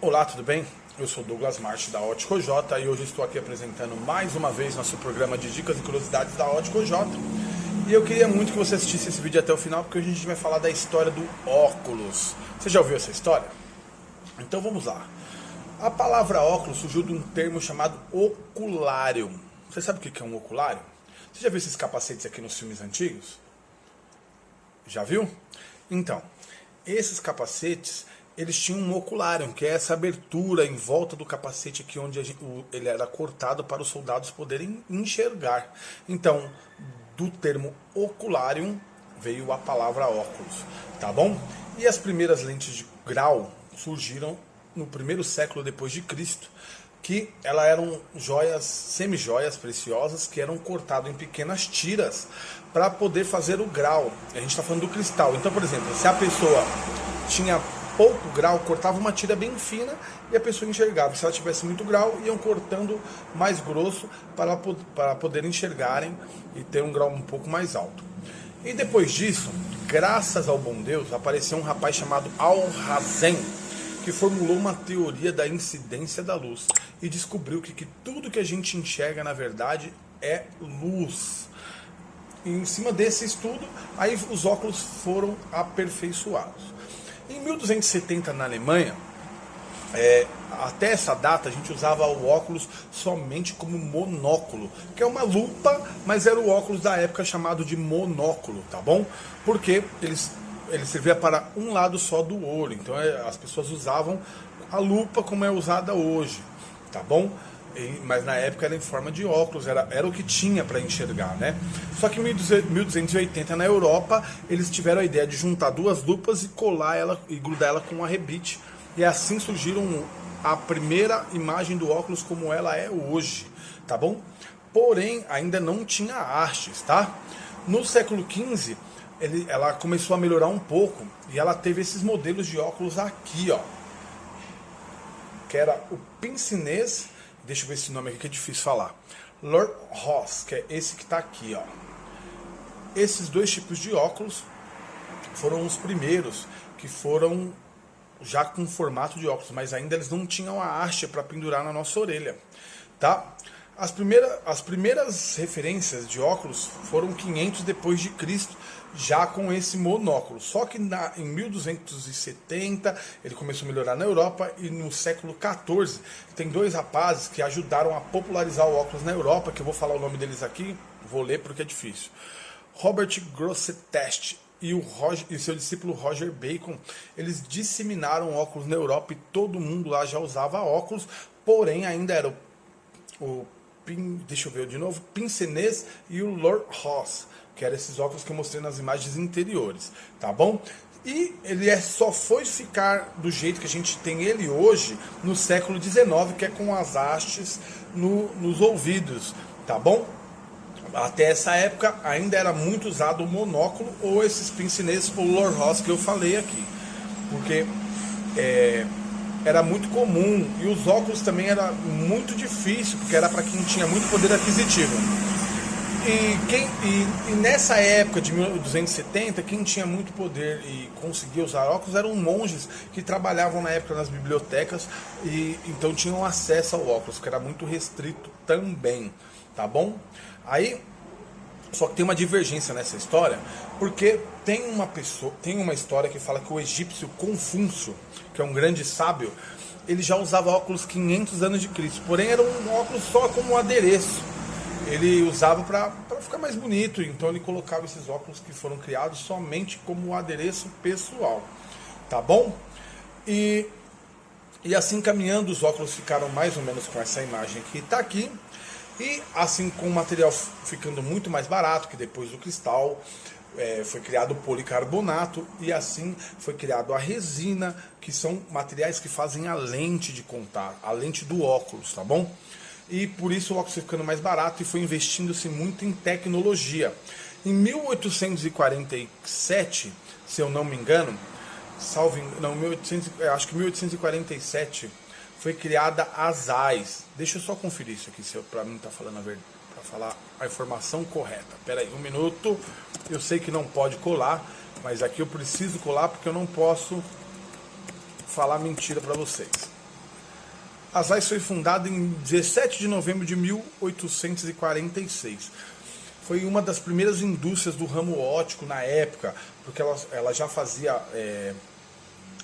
Olá, tudo bem? Eu sou Douglas Marchi da Ótico J e hoje estou aqui apresentando mais uma vez nosso programa de dicas e curiosidades da Ótico J. E eu queria muito que você assistisse esse vídeo até o final, porque hoje a gente vai falar da história do óculos. Você já ouviu essa história? Então vamos lá. A palavra óculos surgiu de um termo chamado oculário. Você sabe o que é um oculário? Você já viu esses capacetes aqui nos filmes antigos? Já viu? Então, esses capacetes, eles tinham um oculário, que é essa abertura em volta do capacete aqui onde ele era cortado para os soldados poderem enxergar. Então, do termo ocularium veio a palavra óculos, tá bom? E as primeiras lentes de grau surgiram no primeiro século depois de Cristo, que elas eram joias, semi-joias preciosas, que eram cortadas em pequenas tiras para poder fazer o grau. A gente está falando do cristal. Então, por exemplo, se a pessoa tinha pouco grau, cortava uma tira bem fina e a pessoa enxergava. Se ela tivesse muito grau, iam cortando mais grosso para poder enxergarem e ter um grau um pouco mais alto. E depois disso, graças ao bom Deus, apareceu um rapaz chamado Alhazen, que formulou uma teoria da incidência da luz e descobriu que tudo que a gente enxerga, na verdade, é luz. E em cima desse estudo, aí os óculos foram aperfeiçoados. Em 1270, na Alemanha, até essa data, a gente usava o óculos somente como monóculo, que é uma lupa, mas era o óculos da época chamado de monóculo, tá bom? Porque ele servia para um lado só do olho, então as pessoas usavam a lupa como é usada hoje, tá bom? Mas na época era em forma de óculos, era o que tinha para enxergar, né? Só que em 1280 na Europa eles tiveram a ideia de juntar duas lupas e colar ela e grudar ela com um arrebite, e assim surgiram a primeira imagem do óculos como ela é hoje, tá bom? Porém ainda não tinha hastes, tá? No século XV ela começou a melhorar um pouco e ela teve esses modelos de óculos aqui, ó, que era o pince-nez. Deixa eu ver esse nome aqui que é difícil falar. Lord Ross, que é esse que está aqui, ó. Esses dois tipos de óculos foram os primeiros que foram já com formato de óculos, mas ainda eles não tinham a haste para pendurar na nossa orelha, tá? As primeiras referências de óculos foram 500 depois de Cristo, já com esse monóculo. Só que em 1270 ele começou a melhorar na Europa, e no século XIV tem dois rapazes que ajudaram a popularizar o óculos na Europa, que eu vou falar o nome deles aqui, vou ler porque é difícil. Robert Grosseteste e seu discípulo Roger Bacon, eles disseminaram óculos na Europa e todo mundo lá já usava óculos, porém ainda era deixa eu ver de novo, pince-nez e o Lord Ross, que eram esses óculos que eu mostrei nas imagens interiores, tá bom? E ele só foi ficar do jeito que a gente tem ele hoje no século XIX, que é com as hastes nos ouvidos, tá bom? Até essa época ainda era muito usado o monóculo ou esses pince-nez ou Lord Ross que eu falei aqui, porque era muito comum, e os óculos também era muito difícil, porque era para quem tinha muito poder aquisitivo. E nessa época de 1270, quem tinha muito poder e conseguia usar óculos eram monges que trabalhavam na época nas bibliotecas, e então tinham acesso ao óculos, que era muito restrito também, tá bom? Aí, só que tem uma divergência nessa história, porque tem uma história que fala que o egípcio Confúcio, que é um grande sábio, ele já usava óculos 500 anos de Cristo, porém era um óculos só como um adereço. Ele usava para ficar mais bonito, então ele colocava esses óculos que foram criados somente como um adereço pessoal, tá bom? E assim caminhando, os óculos ficaram mais ou menos com essa imagem que está aqui, e assim com o material ficando muito mais barato, que depois do cristal foi criado o policarbonato, e assim foi criado a resina, que são materiais que fazem a lente de contato, a lente do óculos, tá bom? E por isso o óculos foi ficando mais barato e foi investindo-se muito em tecnologia. Em 1847, se eu não me engano, acho que 1847 foi criada a Zeiss. Deixa eu só conferir isso aqui, se para mim tá falando a verdade, para falar a informação correta. Pera aí, um minuto. Eu sei que não pode colar, mas aqui eu preciso colar porque eu não posso falar mentira para vocês. A Zeiss foi fundada em 17 de novembro de 1846. Foi uma das primeiras indústrias do ramo óptico na época, porque ela já fazia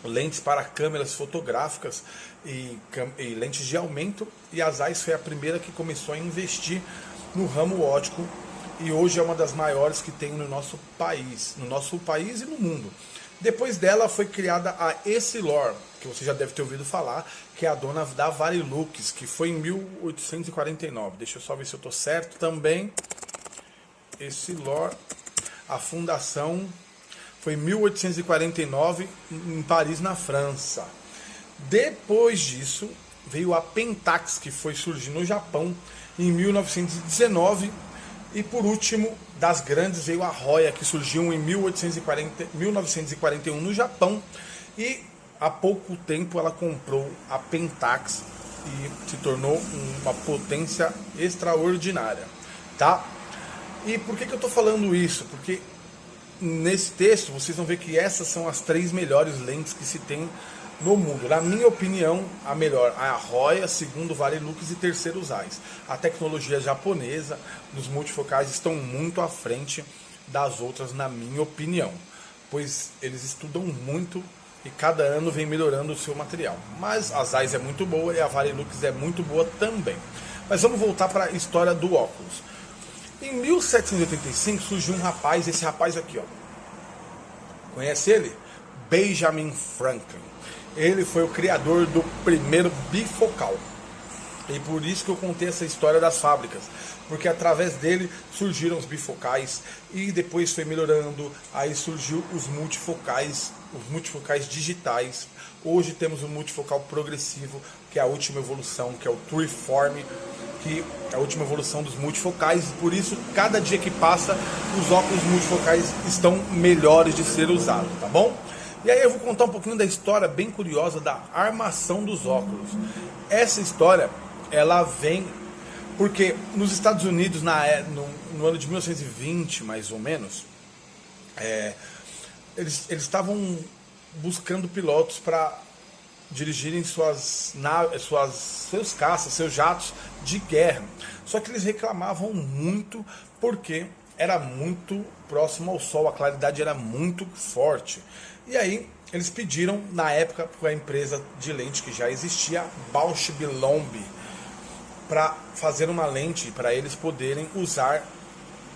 lentes para câmeras fotográficas e lentes de aumento, e a Zeiss foi a primeira que começou a investir no ramo óptico, e hoje é uma das maiores que tem no nosso país e no mundo. Depois dela foi criada a Essilor, que você já deve ter ouvido falar, que é a dona da Varilux, que foi em 1849. Deixa eu só ver se eu estou certo também. Essilor, a fundação foi em 1849 em Paris, na França. Depois disso veio a Pentax, que foi surgir no Japão em 1919. E por último, das grandes, veio a Roya, que surgiu em 1941 no Japão. E há pouco tempo ela comprou a Pentax e se tornou uma potência extraordinária, tá? E por que eu estou falando isso? Porque nesse texto vocês vão ver que essas são as 3 melhores lentes que se tem no mundo. Na minha opinião, a melhor é a Roya, segundo Varilux e terceiro Zeiss. A tecnologia japonesa dos multifocais estão muito à frente das outras, na minha opinião, pois eles estudam muito e cada ano vem melhorando o seu material. Mas a Zeiss é muito boa e a Varilux é muito boa também. Mas vamos voltar para a história do óculos. Em 1785 surgiu um rapaz, esse rapaz aqui, ó. Conhece ele? Benjamin Franklin. Ele foi o criador do primeiro bifocal. E por isso que eu contei essa história das fábricas. Porque através dele surgiram os bifocais e depois foi melhorando. Aí surgiu os multifocais digitais. Hoje temos o multifocal progressivo, que é a última evolução, que é o Trueform, que é a última evolução dos multifocais, e por isso, cada dia que passa, os óculos multifocais estão melhores de ser usados, tá bom? E aí eu vou contar um pouquinho da história bem curiosa da armação dos óculos. Essa história, ela vem porque nos Estados Unidos, no ano de 1920, mais ou menos, eles estavam buscando pilotos para dirigirem seus caças, seus jatos de guerra. Só que eles reclamavam muito porque era muito próximo ao sol, a claridade era muito forte. E aí eles pediram, na época, para a empresa de lente que já existia, Bausch Lomb, para fazer uma lente para eles poderem usar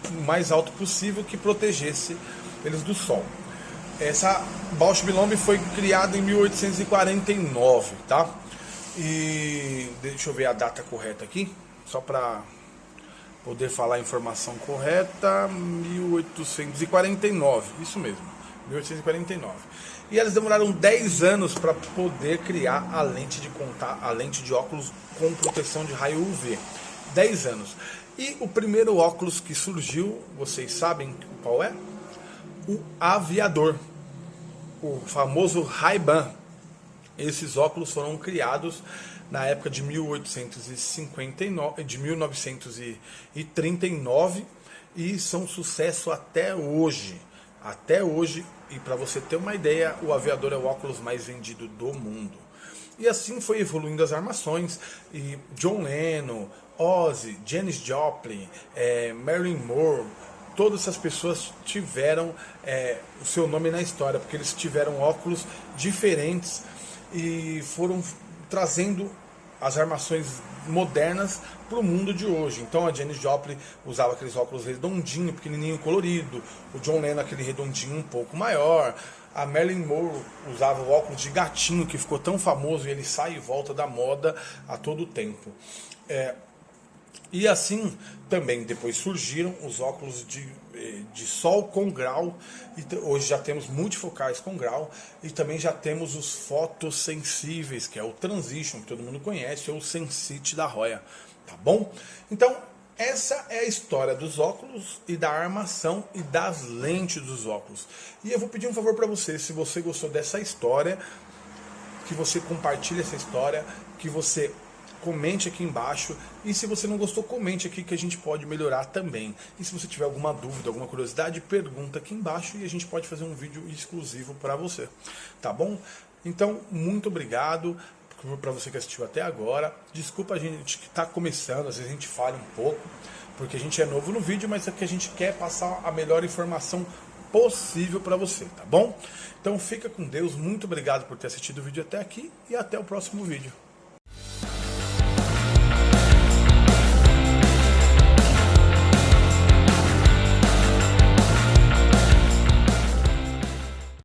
o mais alto possível, que protegesse eles do sol. Essa Bausch Lomb foi criada em 1849, tá? E deixa eu ver a data correta aqui, só para poder falar a informação correta. 1849, isso mesmo, 1849. E eles demoraram 10 anos para poder criar a lente de óculos com proteção de raio UV. 10 anos. E o primeiro óculos que surgiu, vocês sabem qual é? O aviador, o famoso Ray-Ban. Esses óculos foram criados na época de 1939 e são sucesso até hoje. Até hoje, e para você ter uma ideia, o aviador é o óculos mais vendido do mundo. E assim foi evoluindo as armações, e John Lennon, Ozzy, Janis Joplin, Marilyn Monroe, todas essas pessoas tiveram o seu nome na história, porque eles tiveram óculos diferentes e foram trazendo as armações modernas para o mundo de hoje. Então a Janis Joplin usava aqueles óculos redondinho, pequenininho, colorido. O John Lennon aquele redondinho um pouco maior. A Marilyn Monroe usava o óculos de gatinho, que ficou tão famoso, e ele sai e volta da moda a todo tempo. E assim também depois surgiram os óculos de sol com grau. E hoje já temos multifocais com grau, e também já temos os fotossensíveis, que é o Transition, que todo mundo conhece, ou o Sensite da Roya, tá bom? Então essa é a história dos óculos e da armação e das lentes dos óculos. E eu vou pedir um favor para você, se você gostou dessa história, que você compartilhe essa história, que você comente aqui embaixo, e se você não gostou, comente aqui, que a gente pode melhorar também. E se você tiver alguma dúvida, alguma curiosidade, pergunta aqui embaixo e a gente pode fazer um vídeo exclusivo para você, tá bom? Então, muito obrigado para você que assistiu até agora. Desculpa a gente que está começando, às vezes a gente falha um pouco, porque a gente é novo no vídeo, mas é que a gente quer passar a melhor informação possível para você, tá bom? Então fica com Deus, muito obrigado por ter assistido o vídeo até aqui e até o próximo vídeo.